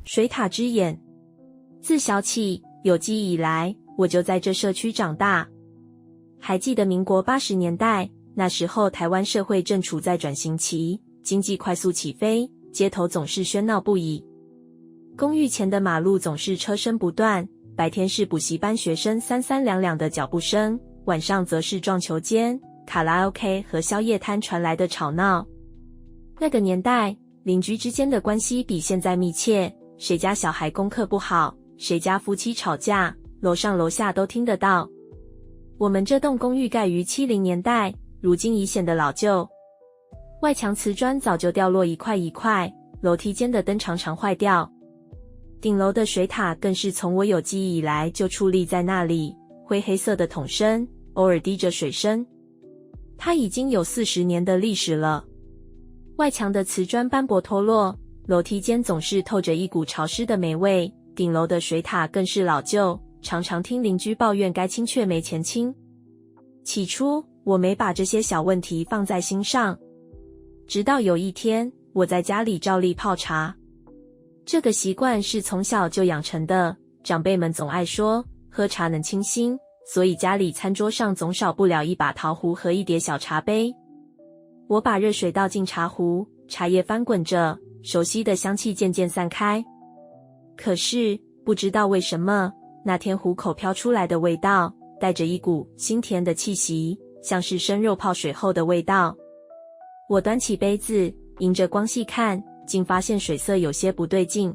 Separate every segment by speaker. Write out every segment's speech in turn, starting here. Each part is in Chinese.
Speaker 1: 水塔之眼。自小起，有记忆以来，我就在这社区长大。还记得民国80年代，那时候台湾社会正处在转型期，经济快速起飞，街头总是喧闹不已。公寓前的马路总是车声不断，白天是补习班学生三三两两的脚步声，晚上则是撞球间、卡拉 OK 和宵夜摊传来的吵闹。那个年代，邻居之间的关系比现在密切，谁家小孩功课不好，谁家夫妻吵架，楼上楼下都听得到。我们这栋公寓盖于70年代，如今已显得老旧，外墙瓷砖早就掉落一块一块，楼梯间的灯常常坏掉。顶楼的水塔更是从我有记忆以来就矗立在那里，灰黑色的筒身，偶尔滴着水声。它已经有40年的历史了。外墙的瓷砖斑驳脱落，楼梯间总是透着一股潮湿的霉味，顶楼的水塔更是老旧，常常听邻居抱怨该清却没钱清。起初我没把这些小问题放在心上，直到有一天我在家里照例泡茶。这个习惯是从小就养成的，长辈们总爱说喝茶能清心，所以家里餐桌上总少不了一把陶壶和一叠小茶杯。我把热水倒进茶壶，茶叶翻滚着，熟悉的香气渐渐散开。可是不知道为什么，那天壶口飘出来的味道带着一股腥甜的气息，像是生肉泡水后的味道。我端起杯子，迎着光细看，竟发现水色有些不对劲。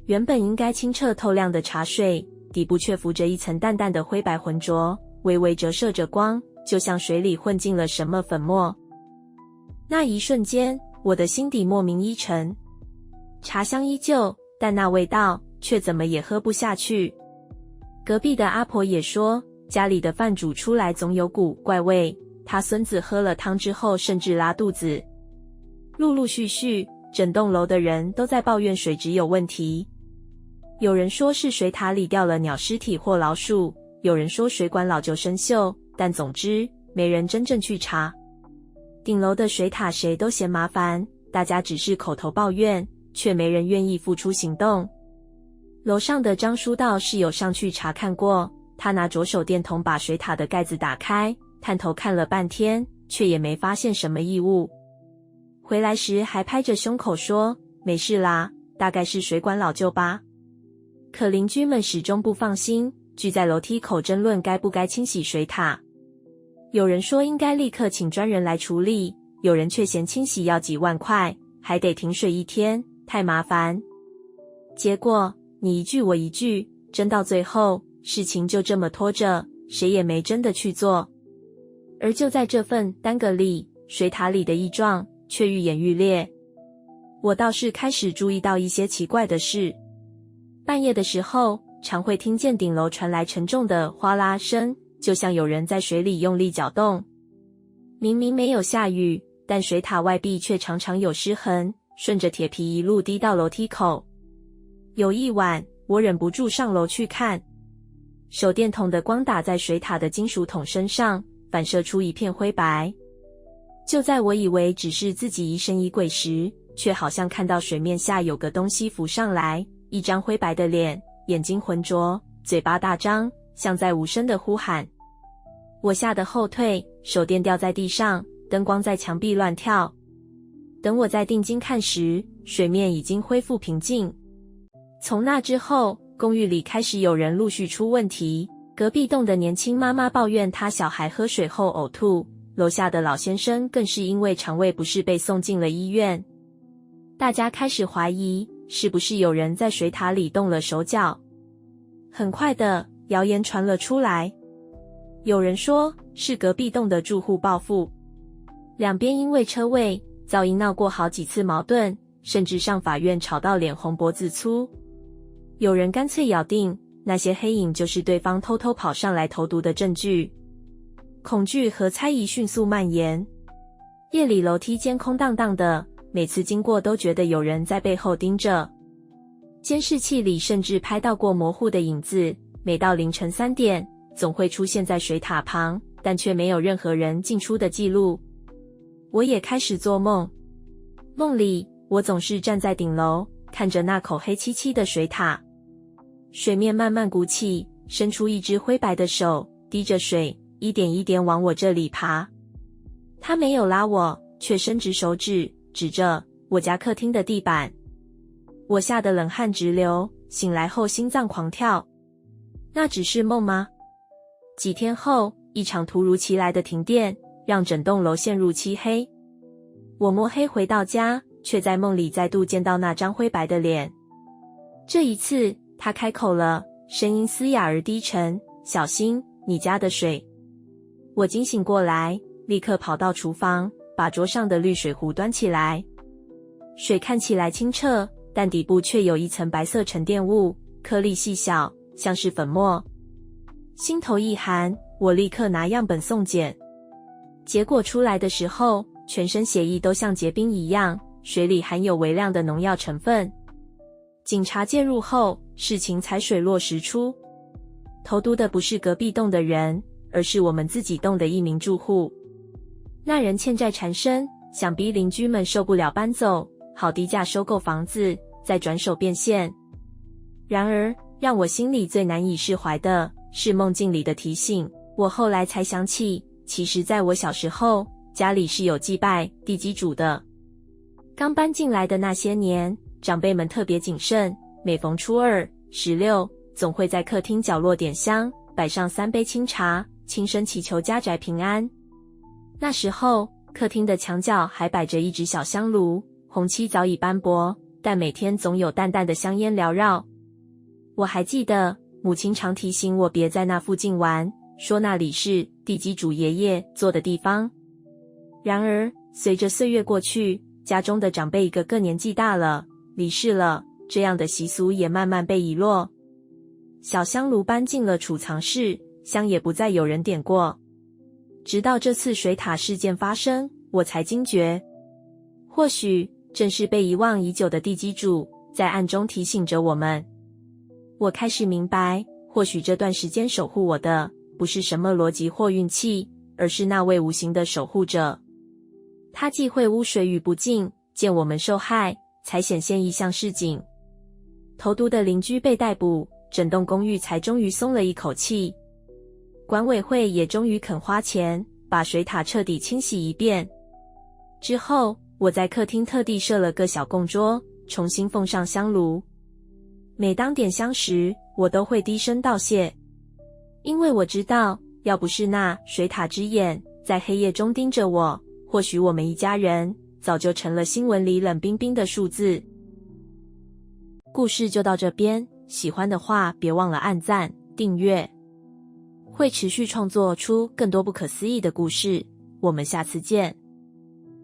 Speaker 1: 原本应该清澈透亮的茶水，底部却浮着一层淡淡的灰白浑浊，微微折射着光，就像水里混进了什么粉末。那一瞬间，我的心底莫名一沉。茶香依旧，但那味道却怎么也喝不下去。隔壁的阿婆也说，家里的饭煮出来总有股怪味，她孙子喝了汤之后甚至拉肚子。陆陆续续，整栋楼的人都在抱怨水质有问题。有人说是水塔里掉了鸟尸体或老鼠，有人说水管老旧生锈，但总之没人真正去查。顶楼的水塔谁都嫌麻烦，大家只是口头抱怨，却没人愿意付出行动。楼上的张叔道是有上去查看过，他拿着手电筒把水塔的盖子打开，探头看了半天，却也没发现什么异物。回来时还拍着胸口说，没事啦，大概是水管老旧吧。可邻居们始终不放心，聚在楼梯口争论该不该清洗水塔。有人说应该立刻请专人来处理，有人却嫌清洗要几万块，还得停水1天，太麻烦。结果你一句我一句，争到最后，事情就这么拖着，谁也没真的去做。而就在这份耽搁里，水塔里的异状却愈演愈烈。我倒是开始注意到一些奇怪的事。半夜的时候，常会听见顶楼传来沉重的哗啦声，就像有人在水里用力搅动。明明没有下雨，但水塔外壁却常常有湿痕，顺着铁皮一路滴到楼梯口。有一晚，我忍不住上楼去看，手电筒的光打在水塔的金属筒身上，反射出一片灰白。就在我以为只是自己疑神疑鬼时，却好像看到水面下有个东西浮上来，一张灰白的脸，眼睛浑浊，嘴巴大张，像在无声的呼喊。我吓得后退，手电掉在地上，灯光在墙壁乱跳。等我再定睛看时，水面已经恢复平静。从那之后，公寓里开始有人陆续出问题。隔壁栋的年轻妈妈抱怨她小孩喝水后呕吐，楼下的老先生更是因为肠胃不适被送进了医院。大家开始怀疑，是不是有人在水塔里动了手脚。很快的，谣言传了出来。有人说是隔壁栋的住户报复，两边因为车位、噪音闹过好几次矛盾，甚至上法院吵到脸红脖子粗。有人干脆咬定那些黑影就是对方偷偷跑上来投毒的证据。恐惧和猜疑迅速蔓延。夜里楼梯间空荡荡的，每次经过都觉得有人在背后盯着。监视器里甚至拍到过模糊的影子，每到凌晨3点，总会出现在水塔旁，但却没有任何人进出的记录。我也开始做梦，梦里我总是站在顶楼，看着那口黑漆漆的水塔。水面慢慢鼓起，伸出一只灰白的手，滴着水，一点一点往我这里爬。他没有拉我，却伸直手指，指着我家客厅的地板。我吓得冷汗直流，醒来后心脏狂跳。那只是梦吗？几天后，一场突如其来的停电，让整栋楼陷入漆黑。我摸黑回到家，却在梦里再度见到那张灰白的脸。这一次，他开口了，声音嘶哑而低沉：“小心，你家的水。”我惊醒过来，立刻跑到厨房，把桌上的滤水壶端起来。水看起来清澈，但底部却有一层白色沉淀物，颗粒细小，像是粉末。心头一寒，我立刻拿样本送检。结果出来的时候，全身血液都像结冰一样，水里含有微量的农药成分。警察介入后，事情才水落石出。投毒的不是隔壁栋的人，而是我们自己栋的一名住户。那人欠债缠身，想逼邻居们受不了搬走，好低价收购房子，再转手变现。然而，让我心里最难以释怀的是梦境里的提醒。我后来才想起，其实在我小时候，家里是有祭拜地基主的。刚搬进来的那些年，长辈们特别谨慎，每逢初二、16，总会在客厅角落点香，摆上3杯清茶，轻声祈求家宅平安。那时候，客厅的墙角还摆着一只小香炉，红漆早已斑驳，但每天总有淡淡的香烟缭绕。我还记得，母亲常提醒我别在那附近玩，说那里是地基主爷爷坐的地方。然而，随着岁月过去，家中的长辈一个个年纪大了，离世了，这样的习俗也慢慢被遗落。小香炉搬进了储藏室，香也不再有人点过。直到这次水塔事件发生，我才惊觉，或许正是被遗忘已久的地基主在暗中提醒着我们。我开始明白，或许这段时间守护我的不是什么逻辑或运气，而是那位无形的守护者。他忌讳污水与不净，见我们受害，才显现异象示警。投毒的邻居被逮捕，整栋公寓才终于松了一口气。管委会也终于肯花钱，把水塔彻底清洗一遍。之后，我在客厅特地设了个小供桌，重新奉上香炉。每当点香时，我都会低声道谢，因为我知道，要不是那水塔之眼在黑夜中盯着我，或许我们一家人早就成了新闻里冷冰冰的数字。故事就到这边，喜欢的话别忘了按赞、订阅，会持续创作出更多不可思议的故事。我们下次见。